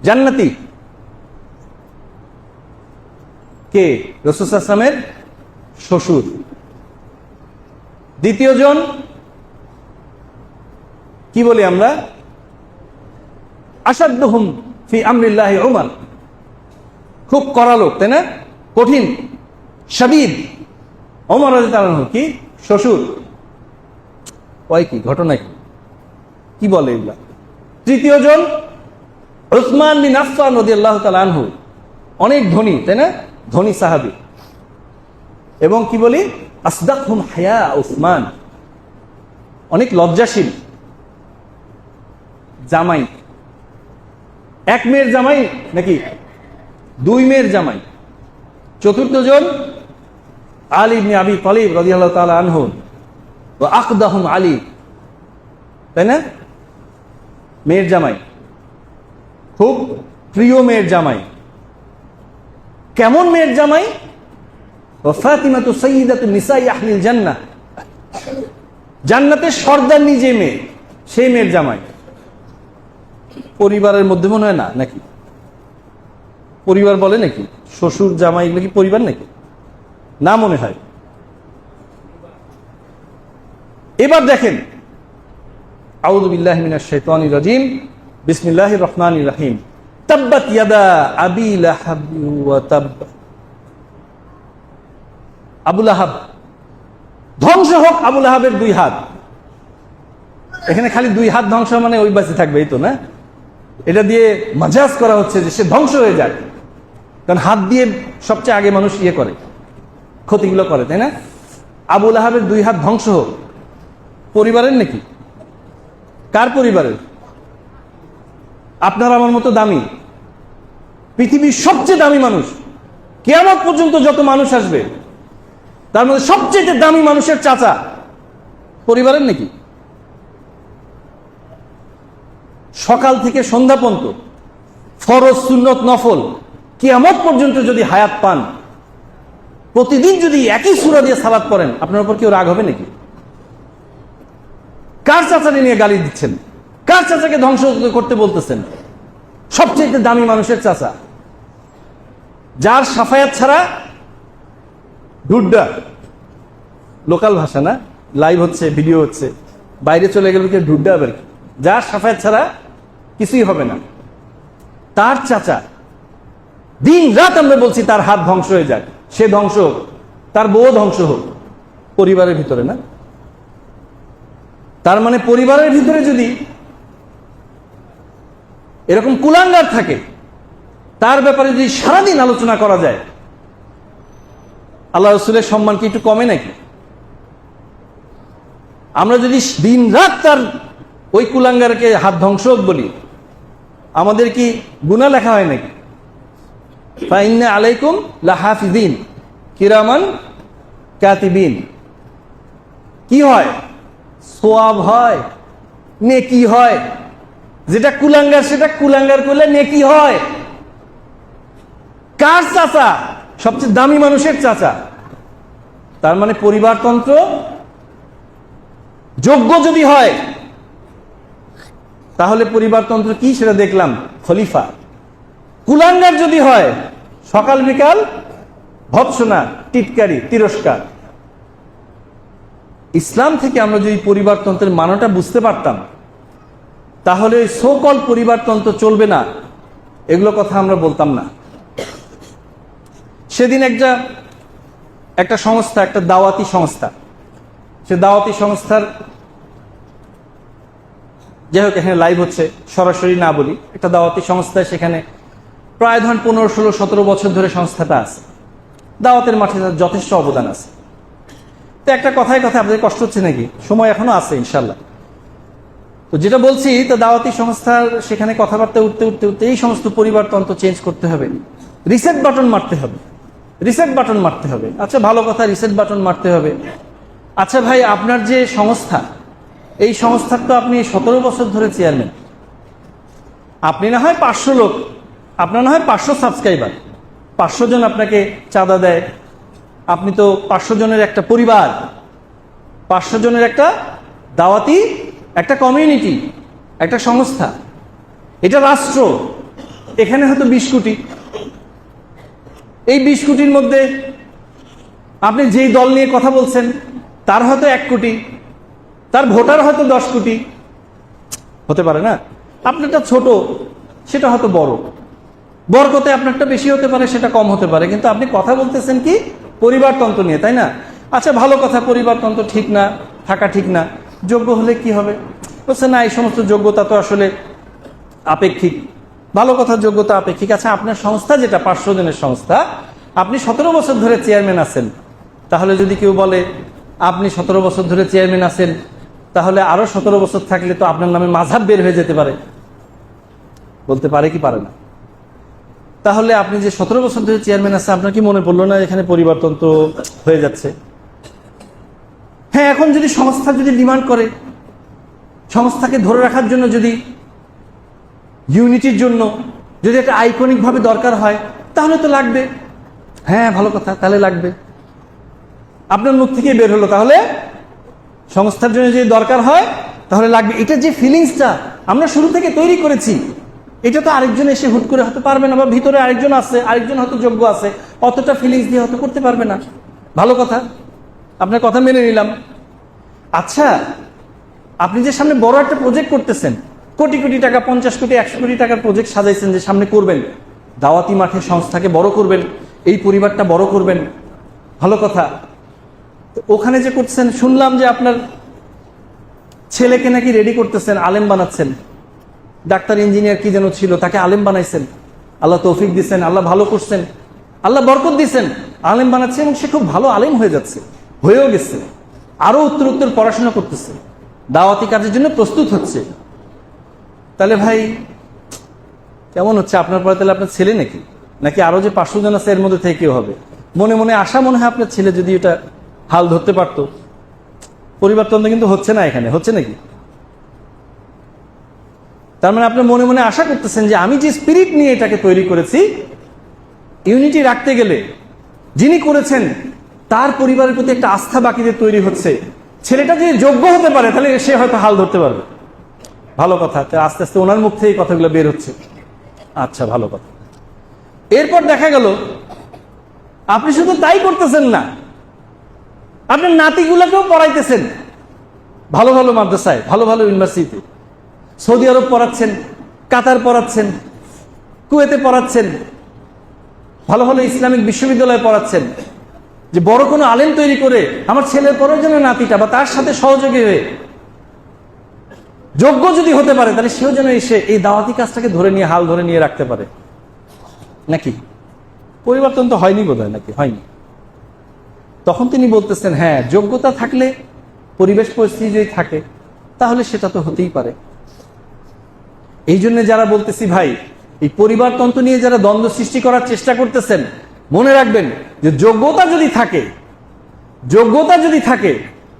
জান্নাতি। কে? রাসূল সাল্লাল্লাহু আলাইহি ওয়াসাল্লামের শ্বশুর। দ্বিতীয়জন কি বলি আমরা? আশাদ্দুহুম ফি আমরিল্লাহি উমর, খুব কড়া লোক, তাই না? কঠিন, শাদীদ, ওমর রাদিয়াল্লাহু আনহু কি শ্বশুর। ওই কি ঘটনা, কি বলে এগুলা? তৃতীয়জন উসমান বিন আফফান রাদিয়াল্লাহু তাআলা আনহু, অনেক ধনী, তাই না? ধনী সাহাবী। এবং কি বলি? আসদাকহুম হায়া উসমান, অনেক লজ্জাশীল জামাই। এক মেয়ের জামাই নাকি দুই মেয়ের জামাই। চতুর্থজন আলী ইবনে আবি তালিব রাদিয়াল্লাহু তাআলা আনহু, ওয়া আকদাহুম আলী, তাই না? মেয়ের জামাই, খুব প্রিয় মেয়ের জামাই। কেমন মেয়ের জামাই? ওয়া ফাতিমাতু সাইয়্যিদাতু নিসাই আহলিল জান্নাহ, জান্নাতের সর্দার নিজে মেয়ে, সেই মেয়ের জামাই। পরিবারের মধ্যে মনে হয় না নাকি? পরিবার বলে নাকি? শ্বশুর জামাই এগুলো কি পরিবার নাকি? না মনে হয়। এবার দেখেন, আউযু বিল্লাহি মিনাশ শাইতানির রাজিম, বিসমিল্লাহির রহমানির রহিম। তাব্বাত ইয়াদা আবি লাহাব ওয়া তাব, আবু লাহাব, ধ্বংস হোক আবু লাহাবের দুই হাত। এখানে খালি দুই হাত ধ্বংস মানে ওই বাঁচে থাকবে, এই তো না? এটা দিয়ে মাজাজ করা হচ্ছে যে সে ধ্বংস হয়ে যায়, কারণ হাত দিয়ে সবচেয়ে আগে মানুষ ইয়ে করে, ক্ষতিগুলো করে, তাই না? আবু লাহাবের দুই হাত ধ্বংস হোক। পরিবারের নাকি? কার পরিবারের? আপনার আমার মতো দামি, পৃথিবীর সবচেয়ে দামি মানুষ, কিয়ামত পর্যন্ত যত মানুষ আসবে তার মধ্যে সবচেয়ে দামি মানুষের চাচা পরিবারের নাকি? সকাল থেকে সন্ধ্যা পর্যন্ত ফরজ সুন্নত নফল কিয়ামত পর্যন্ত যদি হায়াত পান, প্রতিদিন যদি একই সূরা দিয়ে সালাত পড়েন, আপনার উপর কেউ রাগ হবে নাকি? কার চাচাকে নিয়ে গালি দিচ্ছেন? কার চাচাকে ধ্বংস করতে বলতেছেন? সবচেয়ে দামি মানুষের চাচা, যার সাফায়াত ছাড়া ঢুড্ডা, লোকাল ভাষা না, লাইভ হচ্ছে, ভিডিও হচ্ছে, বাইরে চলে গেলে কি ঢুড্ডা হবে? যার সাফায়াত ছাড়া কিছুই হবে না, তার চাচা দিন রাত আমরা বলছি তার হাত ধ্বংস হয়ে যাক, সে ধ্বংস হোক, তার বউ ধ্বংস হোক, পরিবারের ভিতরে না? তার মানে পরিবারের ভিতরে যদি এরকম কুলাঙ্গার থাকে, তার ব্যাপারে যদি সারাদিন আলোচনা করা যায়, আল্লাহ রসুলের সম্মান কি একটু কমে নাকি? আমরা যদি দিন রাত তার ওই কুলাঙ্গারকে হাত ধ্বংস হোক বলি, আমাদের কি গুনাহ লেখা হয় নাকি? ফাইন্না আলাইকুম লাহাফিজিন কিরামান কাতিবিন। কি হয়? সোয়াব হয়, নেকি হয়। যেটা কুলাঙ্গার সেটা কুলাঙ্গার করলে নেকি হয়। কার চাচা? সবচেয়ে দামি মানুষের চাচা। তার মানে পরিবারতন্ত্র যোগ্য যদি হয়, তাহলে পরিবারতন্ত্র কি সেটা দেখলাম, খলিফা। কুলাঙ্গার যদি হয়, সকাল বিকাল ভৎসনা, টিটকারি, তিরস্কার। ইসলাম থেকে আমরা যদি পরিবারতন্ত্রের মানটা বুঝতে পারতাম, তাহলে সকল পরিবারতন্ত্র চলবে না, এগুলো কথা আমরা বলতাম না। সেদিন একটা সংস্থা, একটা দাওয়াতি সংস্থা, সে দাওয়াতি সংস্থার, যাই হোক এখানে লাইভ হচ্ছে, সরাসরি না বলি, একটা দাওয়াতি সংস্থায়, সেখানে প্রায় ধরেন 15, 16, 17 বছর ধরে সংস্থাটা আছে। দাওয়াতের মাঠে যথেষ্ট অবদান আছে। তো একটা কথায় আপনাদের কষ্ট হচ্ছে নাকি? সময় এখনো আছে ইনশাল্লাহ। তো যেটা বলছি, তো দাওয়াতি সংস্থার সেখানে কথাবার্তা উঠতে উঠতে উঠতে এই সমস্ত পরিবারতন্ত্র চেঞ্জ করতে হবে, রিসেট বাটন মারতে হবে, রিসেট বাটন মারতে হবে। আচ্ছা ভালো কথা, রিসেট বাটন মারতে হবে। আচ্ছা ভাই, আপনার যে সংস্থা, এই সংস্থার তো আপনি 17 বছর ধরে চেয়ারম্যান। আপনি না হয় 500 লোক, আপনার না হয় 500 সাবস্ক্রাইবার, 500 জন আপনাকে চাঁদা দেয়, আপনি তো 500 জনের একটা পরিবার, 500 জনের একটা দাওয়াতি, একটা কমিউনিটি, একটা সংস্থা, এটা রাষ্ট্র। এখানে হয়তো 20 কোটি। এই 20 কোটির মধ্যে আপনি যেই দল নিয়ে কথা বলছেন, তার হয়তো 1 কোটি, তার ভোটার হয়তো 10 কোটি, হতে পারে না? আপনারটা ছোট, সেটা হয়তো বড়, বরকতে আপনারটা বেশি হতে পারে, সেটা কম হতে পারে, কিন্তু আপনি কথা বলতেছেন কি পরিবারতন্ত্র নিয়ে, তাই না? আচ্ছা ভালো কথা, পরিবারতন্ত্র ঠিক না, থাকা ঠিক না, যোগ্য হলে কি হবে? বলছে না, এই সমস্ত যোগ্যতা তো আসলে আপেক্ষিক। ভালো কথা, যোগ্যতা আপেক্ষিক। আচ্ছা আপনার সংস্থা, যেটা 500 জনের সংস্থা, আপনি 17 বছর ধরে চেয়ারম্যান আছেন, তাহলে যদি কেউ বলে আপনি 17 বছর ধরে চেয়ারম্যান আছেন, তাহলে আরো 17 বছর থাকলে তো আপনার নামে মাযহাব বের হয়ে যেতে পারে। বলতে পারে কি পারে না? তাহলে আপনি যে 17 বছর ধরে চেয়ারম্যান আছে, আপনার কি মনে পড়লো না এখানে পরিবারতন্ত্র হয়ে যাচ্ছে? হ্যাঁ, এখন যদি সংস্থা যদি ডিমান্ড করে, সংস্থাকে ধরে রাখার জন্য, যদি ইউনিটির জন্য যদি একটা আইকনিক ভাবে দরকার হয়, তাহলে তো লাগবে। হ্যাঁ ভালো কথা, তাহলে লাগবে। আপনার মুখ থেকে বের হলো, তাহলে সংস্থার জন্য যদি দরকার হয় তাহলে লাগবে। এটা যে ফিলিংসটা আমরা শুরু থেকে তৈরি করেছি, এটা তো আরেকজন এসে হুট করে হতে পারবে না, বা ভিতরে আরেকজন আছে, আরেকজন হয়তো যোগ্য আছে, অতটা ফিলিংস দিয়ে হয়তো করতে পারবে না। ভালো কথা, আপনার কথা মেনে নিলাম। আচ্ছা, আপনি যে সামনে বড় একটা প্রজেক্ট করতেছেন, কোটি কোটি টাকা, 50 কোটি 100 কোটি টাকার প্রজেক্ট সাজাইছেন, যে সামনে করবেন, দাওয়াতি মাঠে সংস্থাকে বড় করবেন, এই পরিবারটা বড় করবেন, ভালো কথা। ওখানে যে করছেন, শুনলাম যে আপনার ছেলেকে নাকি রেডি করতেছেন, আলেম বানাচ্ছেন, ডাক্তার ইঞ্জিনিয়ার কি যেন ছিল, তাকে আলেম বানাইছেন, আল্লাহ তৌফিক দিচ্ছেন, আল্লাহ ভালো করছেন, আল্লাহ বরকত দিচ্ছেন, আলেম বানাচ্ছে, এবং সে খুব ভালো আলেম হয়ে যাচ্ছে, হয়েও গেছে, আরো উত্তর উত্তর পড়াশোনা করতেছে, দাওয়াতি কাজের জন্য প্রস্তুত হচ্ছে। তাহলে ভাই কেমন হচ্ছে? আপনার পরে তাহলে আপনার ছেলে নাকি আরো যে 500 জন আছে এর মধ্যে থেকে কেউ হবে? মনে মনে আশা, মনে হয় আপনার ছেলে যদি এটা হাল ধরতে পারতো। পরিবর্তন কিন্তু হচ্ছে না, এখানে হচ্ছে নাকি? তার মানে আপনি মনে মনে আশা করতেছেন যে আমি যে স্পিরিট নিয়ে এটাকে তৈরি করেছি, ইউনিটি রাখতে গেলে যিনি করেছেন তার পরিবারের প্রতি একটা আস্থা বাকিদের তৈরি হচ্ছে। ছেলেটা যদি যোগ্য হতে পারে তাহলে সে হয়তো হাল ধরতে পারবে। ভালো কথা, আস্তে আস্তে ওনার মুখ থেকে কথাগুলো বের হচ্ছে। আচ্ছা, ভালো কথা। এরপর দেখা গেল আপনি শুধু তাই করতেছেন না, আপনার নাতিগুলোকেও পড়াইতেছেন ভালো ভালো মাদ্রাসায়, ভালো ভালো ইউনিভার্সিটিতে। সৌদি আরব পড়াচ্ছেন, কাতার পড়াচ্ছেন, কুয়েতে পড়াচ্ছেন, ভালো ভালো ইসলামিক বিশ্ববিদ্যালয়ে পড়াচ্ছেন, যে বড় কোনো আলেম তৈরি করে আমার ছেলের পরের জন্য নাতিটা বা তার সাথে সহযোগী হয়ে যোগ্য যদি হতে পারে তাহলে সেও যেন এসে এই দাওয়াতি কাজটাকে ধরে নিয়ে হাল ধরে নিয়ে রাখতে পারে। নাকি পরিবর্তন তো হয়নি বোধহয়, নাকি হয়নি? তখন তিনি বলতেছেন, হ্যাঁ, যোগ্যতা থাকলে, পরিবেশ পরিস্থিতি যদি থাকে তাহলে সেটা তো হতেই পারে। এই জন্য যারা বলতেছি ভাই, এই পরিবারতন্ত্র নিয়ে যারা দ্বন্দ্ব সৃষ্টি করার চেষ্টা করতেছেন, মনে রাখবেন যে যোগ্যতা যদি থাকে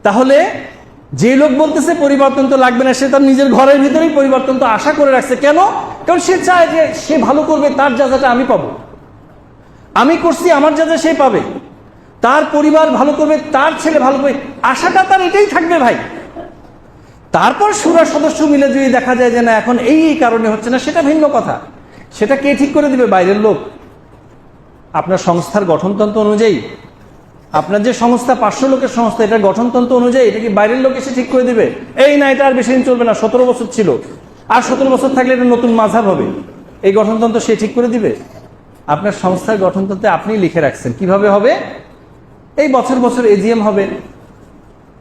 তাহলে যে লোক বলতেছে পরিবর্তন তো লাগবে না, সে তার নিজের ঘরের ভিতরেই পরিবর্তন তো আশা করে রাখছে। কেন? কারণ সে চায় যে সে ভালো করবে, তার যাজাটা আমি পাবো। আমি করছি, আমার যাজা সে পাবে। তার পরিবার ভালো করবে, তার ছেলে ভালো করবে, আশাটা তার এটাই থাকবে ভাই। তারপর সুরা সদস্য মিলে যদি দেখা যায় যে না, এখন এই কারণে হচ্ছে না, সেটা ভিন্ন কথা। সেটা কে ঠিক করে দিবে? বাইরের লোক? আপনার সংস্থার গঠনতন্ত্র অনুযায়ী, আপনার যে সংস্থা 500 লোকের সংস্থা, এটা গঠনতন্ত্র অনুযায়ী এটা কি বাইরের লোক এসে ঠিক করে দিবে? এই না, এটা আর বেশি দিন চলবে না, 17 বছর ছিল, আর 17 বছর থাকলে এটা নতুন মাযহাব হবে, এই গঠনতন্ত্র সে ঠিক করে দিবে? আপনার সংস্থার গঠনতন্ত্রে আপনি লিখে রাখছেন কিভাবে হবে। এই বছর বছর এজিএম হবে,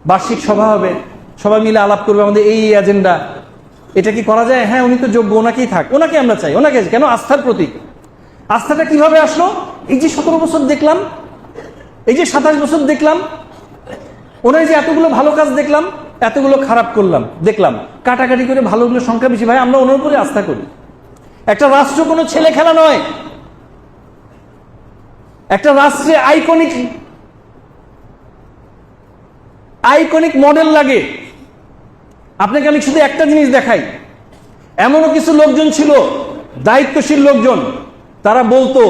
বার্ষিক সভা হবে, সবাই মিলে আলাপ করবে আমাদের এই এজেন্ডা। এটা কি করা যায়? হ্যাঁ, উনি তো যোগ্য, ওনাকেই থাক, ওনাকে আমরা চাই, ওনাকে। কেন? আস্থার প্রতীক। আস্থাটা কিভাবে আসলো? এই যে 17 বছর দেখলাম, এই যে 27 বছর দেখলাম, ওনার যে এতগুলো ভালো কাজ দেখলাম, এতগুলো খারাপ করলাম দেখলাম, কাটাকাটি করে ভালোগুলো সংখ্যা বেশি, ভাই আমরা ওনার উপরে আস্থা করি। একটা রাষ্ট্র কোনো ছেলে খেলা নয়। একটা রাষ্ট্রে আইকনিক মডেল লাগে। আপনাকে আমি শুধু একটা জিনিস দেখাই, এমনও কিছু লোকজন ছিল, দায়িত্বশীল লোকজন, তারা বলতো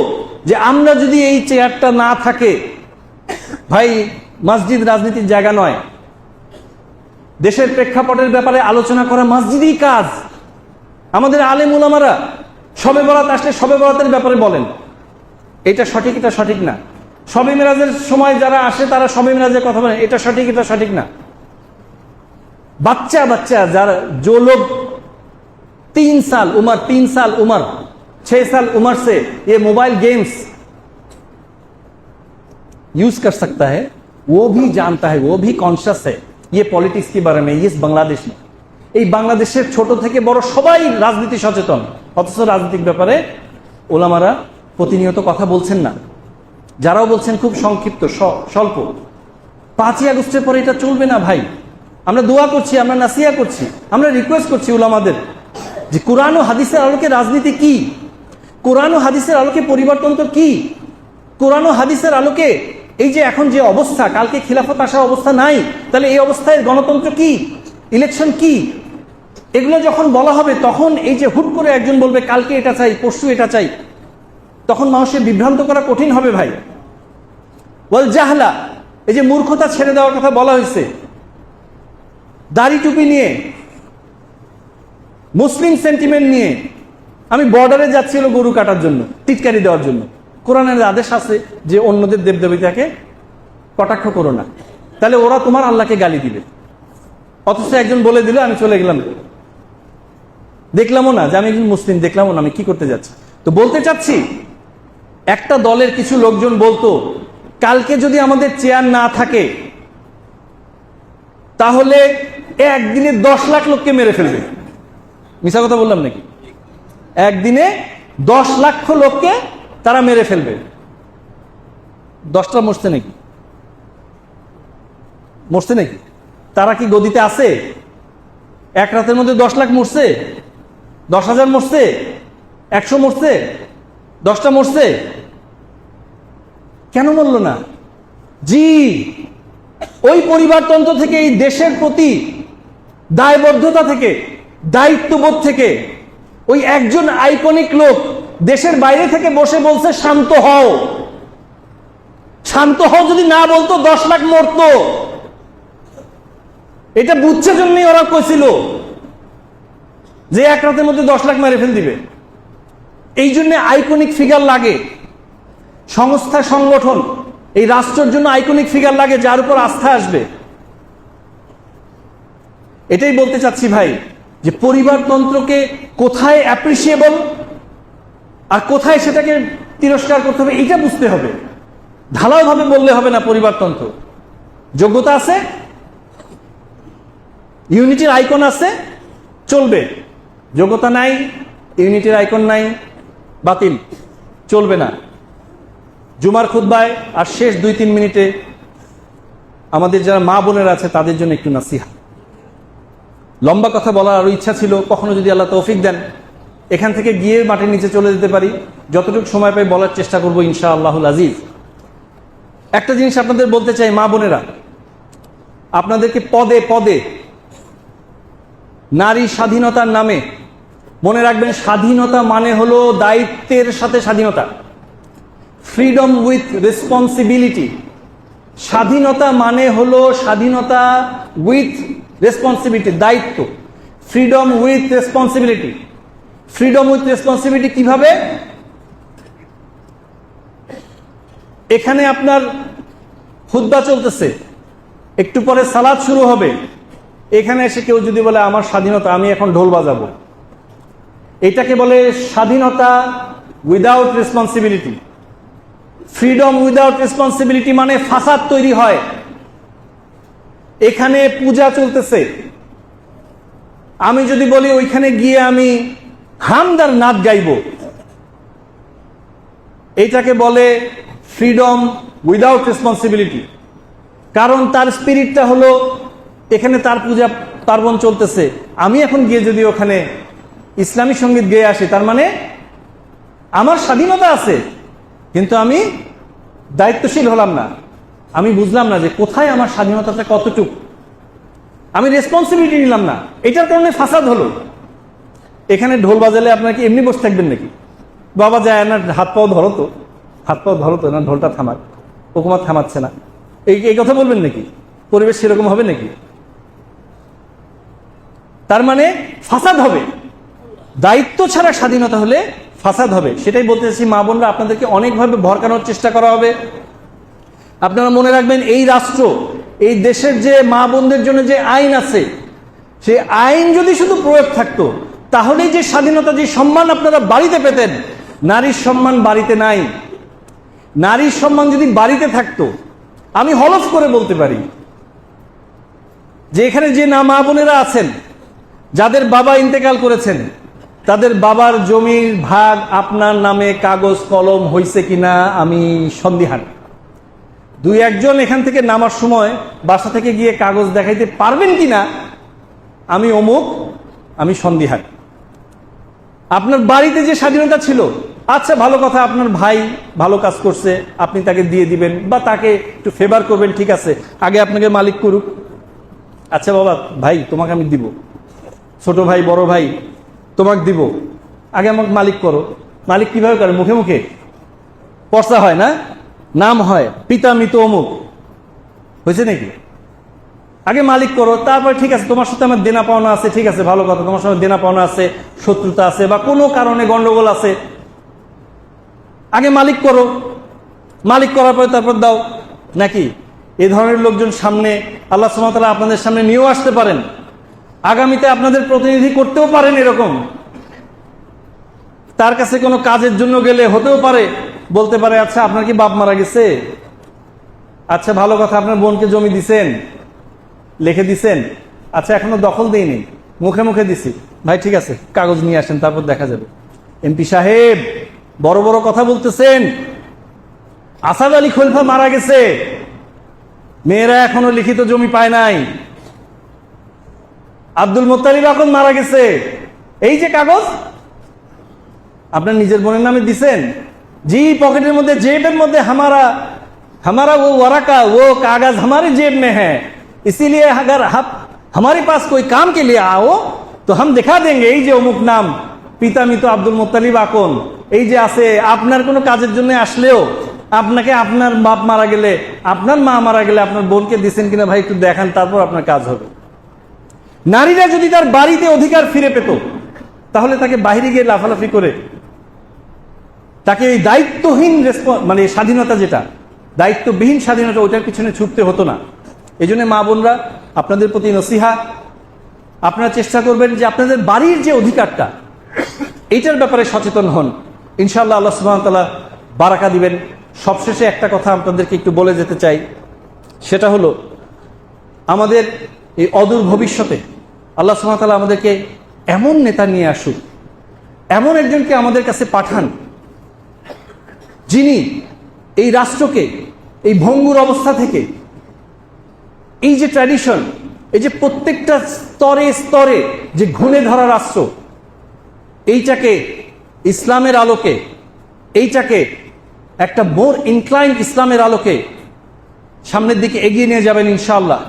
যে আমরা যদি এই চেয়ারটা না থাকে, ভাই মসজিদ রাজনীতির জায়গা নয়, দেশের প্রেক্ষাপটের ব্যাপারে আলোচনা করা মসজিদই কাজ। আমাদের আলেম উলামারা শবে বরাত আসলে শবে বরাতের ব্যাপারে বলেন, এটা সঠিক, এটা সঠিক না। শবে মিরাজের সময় যারা আসে তারা শবে মিরাজের কথা বলেন, এটা সঠিক, এটা সঠিক না। बच्चा बच्चा जो लोग 3 साल उम्र 6 साल उम्र से ये मोबाइल गेम्स यूज कर सकता है, वो भी जानता है, वो भी कॉन्शियस है ये पॉलिटिक्स के बारे में। इस बांग्लादेश में এই বাংলাদেশের ছোট থেকে বড় সবাই রাজনীতি সচেতন, অথচ রাজনৈতিক ব্যাপারে ওলামারা প্রতিনিয়ত কথা বলছেন না। যারাও বলছেন খুব সংক্ষিপ্ত স্বল্প। 5ই আগস্টের পরে এটা চলবে না ভাই। আমরা দোয়া করছি, আমরা নাসিহা করছি, আমরা রিকোয়েস্ট করছি উলামাদের যে কোরআন ও হাদিসের আলোকে রাজনীতি কি, কোরআন ও হাদিসের আলোকে পরিবর্তন কি, কোরআন ও হাদিসের আলোকে এই যে এখন যে অবস্থা, কালকে খিলাফত আসা অবস্থা নাই, তাহলে এই অবস্থায় গণতন্ত্র কি, ইলেকশন কি, এগুলো যখন বলা হবে তখন এই যে হুট করে একজন বলবে কালকে এটা চাই, পরশু এটা চাই, তখন মানুষের বিভ্রান্ত করা কঠিন হবে ভাই। ওয়াল জাহলা, এই যে মূর্খতা ছেড়ে দেওয়ার কথা বলা হয়েছে, দাড়ি টুপি নিয়ে, মুসলিম সেন্টিমেন্ট নিয়ে আমি বর্ডারে যাচ্ছিল গরু কাটার জন্য, টিটকারি দেওয়ার জন্য। কোরআনের আদেশ আছে যে অন্যদের দেবদেবীতাকে কটাক্ষ করো না, তাহলে ওরা তোমার আল্লাহকে গালি দিবে। অথচ একজন বলে দিল, আমি চলে গেলাম, দেখলামও না যে আমি একজন মুসলিম, দেখলামও না আমি কি করতে যাচ্ছি। তো বলতে চাচ্ছি, একটা দলের কিছু লোকজন বলতো কালকে যদি আমাদের চেয়ার না থাকে তাহলে একদিনে 10 লাখ লোককে মেরে ফেলবে। মিছা কথা বললাম নাকি? একদিনে 10 লক্ষ লোককে তারা মেরে ফেলবে। 10টা মরছে নাকি? মরছে নাকি? তারা কি গদিতে আছে? এক রাতের মধ্যে 10 লাখ মরছে? 10,000 মরছে? 100 মরছে? 10টা মরছে? কেন মরল না? জি, ওই পরিবারতন্ত্র থেকে, এই দেশের প্রতি দায়বদ্ধতা থেকে, দায়িত্ববোধ থেকে ওই একজন আইকনিক লোক দেশের বাইরে থেকে বসে বলছে শান্ত হও। শান্ত হও যদি না বলতো 10 লাখ মরতো। এটা বুঝছে জন্যই ওরা কইছিল যে এক রাতের মধ্যে 10 লাখ মেরে ফেল দিবে। এই জন্য আইকনিক ফিগার লাগে, সংস্থা সংগঠন এই রাষ্ট্রের জন্য আইকনিক ফিগার লাগে যার উপর আস্থা আসবে। এটাই বলতে চাচ্ছি ভাই, যে পরিবারতন্ত্রকে কোথায় অ্যাপ্রিসিয়েবল আর কোথায় সেটাকে তিরস্কার করতে হবে এটা বুঝতে হবে। ঢালাও ভাবে বললে হবে না। পরিবারতন্ত্র যোগ্যতা আছে, ইউনিটির আইকন আছে, চলবে। যোগ্যতা নাই, ইউনিটির আইকন নাই, বাতিল, চলবে না। জুমার খুতবায় আর শেষ 2-3 মিনিটে আমাদের যারা মা বোনেরা আছে তাদের জন্য একটু নাসিহা। লম্বা কথা বলার আরো ইচ্ছা ছিল, কখনো যদি আল্লাহ তৌফিক দেন এখান থেকে গিয়ে মাটির নিচে চলে যেতে পারি। যতটুকু সময় পাই বলার চেষ্টা করবো ইনশাআল্লাহুল আজিজ। একটা জিনিস আপনাদের বলতে চাই, মা বোনেরা, আপনাদেরকে পদে পদে নারী স্বাধীনতার নামে মনে রাখবেন, স্বাধীনতা মানে হলো দায়িত্বের সাথে স্বাধীনতা, ফ্রিডম উইথ রেসপন্সিবিলিটি। স্বাধীনতা মানে হলো স্বাধীনতা উইথ রেসপন্সিবিলিটি, দায়িত্ব। Freedom with responsibility. Freedom with responsibility কিভাবে? এখানে আপনার খুতবা চলতেছে, একটু পরে সালাত শুরু হবে, এখানে এসে কেউ যদি বলে আমার স্বাধীনতা, আমি এখন ঢোল বাজাবো, এটাকে বলে স্বাধীনতা without responsibility. Freedom without responsibility মানে ফাসাদ তৈরি হয়। এখানে পূজা চলতেছে, আমি যদি বলি ওইখানে গিয়ে আমি হামদার নাচ গাইব, এইটাকে বলে ফ্রিডম উইদাউট রেসপন্সিবিলিটি। কারণ তার স্পিরিটটা হলো এখানে তার পূজা পার্বণ চলতেছে, আমি এখন গিয়ে যদি ওখানে ইসলামী সঙ্গীত গেয়ে আসি, তার মানে আমার স্বাধীনতা আছে কিন্তু আমি দায়িত্বশীল হলাম না। আমি বুঝলাম না যে কোথায় আমার স্বাধীনতাটা কতটুকু, আমি রেসপন্সিবিলিটি নিলাম না, এটার কারণে ফাসাদ হলো। এখানে ঢোল বাজালে আপনার কি এমনি বসে থাকবেন নাকি? বাবা যায় না, হাত পাও ধরো তো, হাত পাও ধরো তো, না ঢোলটা থামাক, হুকুমত থামাচ্ছে না, এই কথা বলবেন নাকি? পরিবেশ সেরকম হবে নাকি? তার মানে ফাসাদ হবে। দায়িত্ব ছাড়া স্বাধীনতা হলে ফাসাদ হবে। সেটাই বলতে চাচ্ছি, মা বোনরা, আপনাদেরকে অনেকভাবে ভরকানোর চেষ্টা করা হবে। আপনারা মনে রাখবেন, এই রাষ্ট্র, এই দেশের যে মা বোনদের জন্য যে আইন আছে, সেই আইন যদি শুধু প্রয়োগ থাকতো তাহলেই যে স্বাধীনতা, যে সম্মান আপনারা বাড়িতে পেতেন, নারীর সম্মান বাড়িতে নাই। নারীর সম্মান যদি বাড়িতে থাকতো, আমি হলফ করে বলতে পারি যে এখানে যে মা বোনেরা আছেন যাদের বাবা ইন্তেকাল করেছেন, তাদের বাবার জমির ভাগ আপনার নামে কাগজ কলম হয়েছে কিনা আমি সন্দিহান। 2-1 এখান থেকে নামার সময় বাসা থেকে গিয়ে কাগজ দেখাইতে পারবেন কিনা আমি অমুক, আমি সন্দিহান। আপনার বাড়িতে যে স্বাধীনতা ছিল, আচ্ছা ভালো কথা, আপনার ভাই ভালো কাজ করছে, আপনি তাকে দিয়ে দিবেন বা তাকে একটু ফেভার করবেন, ঠিক আছে, আগে আপনাকে মালিক করুক। আচ্ছা বাবা, ভাই তোমাকে আমি দিব, ছোট ভাই বড় ভাই তোমাকে দিব, আগে আমাকে মালিক করো। মালিক কিভাবে করে? মুখে মুখে পর্চা হয় না, নাম হয়, পিতা মৃত অমুক, হয়েছে নাকি? আগে মালিক করো, তারপরে ঠিক আছে তোমার সাথে আমার দেনা পাওনা আছে, ঠিক আছে ভালো কথা, তোমার সাথে দেনা পাওনা আছে, শত্রুতা আছে বা কোনো কারণে গন্ডগোল আছে, আগে মালিক করো, মালিক করার পরে তারপর দাও। নাকি এ ধরনের লোকজন সামনে আল্লাহ সুবহানাহু ওয়া তাআলা আপনাদের সামনে নিয়েও আসতে পারেন, আগামীতে আপনাদের প্রতিনিধি করতেও পারেন। এরকম তার কাছে কোনো কাজের জন্য গেলে হতেও পারে, বলতে পারে আচ্ছা আপনার কি বাপ মারা গেছে, আচ্ছা ভালো কথা, আপনার বোনকে জমি দিছেন, লিখে দিছেন, আচ্ছা এখনো দখল দেইনি, মুখে মুখে দিছি, ভাই ঠিক আছে কাগজ নিয়ে আসেন তারপর দেখা যাবে। এমপি সাহেব বড় বড় কথা বলতেছেন, আসাদ আলী খলিফা মারা গেছে, মেয়েরা এখনো লিখিত জমি পায় নাই, আব্দুল মুত্তালিব এখন মারা গেছে, এই যে কাগজ আপনার নিজের বোনের নামে দিছেন, জি পকেটের মধ্যে, जेब মধ্যে हमारा वो वरका वो कागज हमारे जेब में है, इसीलिए अगर आप हमारे पास कोई काम के लिए आओ तो हम दिखा देंगे, এই যে অমুক নাম পিতা মৃত আব্দুল মুত্তালিব আকন এই যে আছে, আপনার কোনো কাজের জন্য আসলেও আপনাকে আপনার বাপ মারা গেলে, আপনার মা মারা গেলে আপনার বোনকে দিচ্ছেন কিনা ভাই একটু দেখান, তারপর আপনার কাজ হবে। নারীরা যদি তার বাড়িতে অধিকার ফিরে পেত, তাহলে তাকে বাইরে গিয়ে লাফালাফি করে তাকে এই দায়িত্বহীন মানে স্বাধীনতা, যেটা দায়িত্ববিহীন স্বাধীনতা, ওইটার পিছনে ছুটতে হতো না। এই জন্য মা বোনরা, আপনাদের প্রতি নসিহা, আপনারা চেষ্টা করবেন যে আপনাদের বাড়ির যে অধিকারটা, এইটার ব্যাপারে সচেতন হন। ইনশাআল্লাহ আল্লাহ সুবহানাহু ওয়া তাআলা বারাকা দিবেন। সবশেষে একটা কথা আপনাদেরকে একটু বলে যেতে চাই, সেটা হলো আমাদের এই অদূর ভবিষ্যতে আল্লাহ সুবহানাহু ওয়া তাআলা আমাদেরকে এমন নেতা নিয়ে আসুক, এমন একজনকে আমাদের কাছে পাঠান, যিনি এই রাষ্ট্রকে এই ভঙ্গুর অবস্থা থেকে, এই যে ট্র্যাডিশন, এই যে প্রত্যেকটা স্তরে স্তরে যে ঘুণে ধরা রাষ্ট্র, এইটাকে ইসলামের আলোকে, এইটাকে একটা মোর ইনক্লাইন্ড ইসলামের আলোকে সামনের দিকে এগিয়ে নিয়ে যাবেন ইনশাআল্লাহ।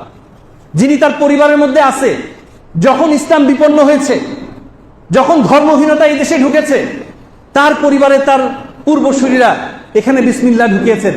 যিনি তার পরিবারের মধ্যে আছে, যখন ইসলাম বিপন্ন হয়েছে, যখন ধর্মহীনতা এই দেশে ঢুকেছে, তার পরিবারে তার পূর্বসূরীরা এখানে বিসমিল্লাহ ঢুকিয়েছেন।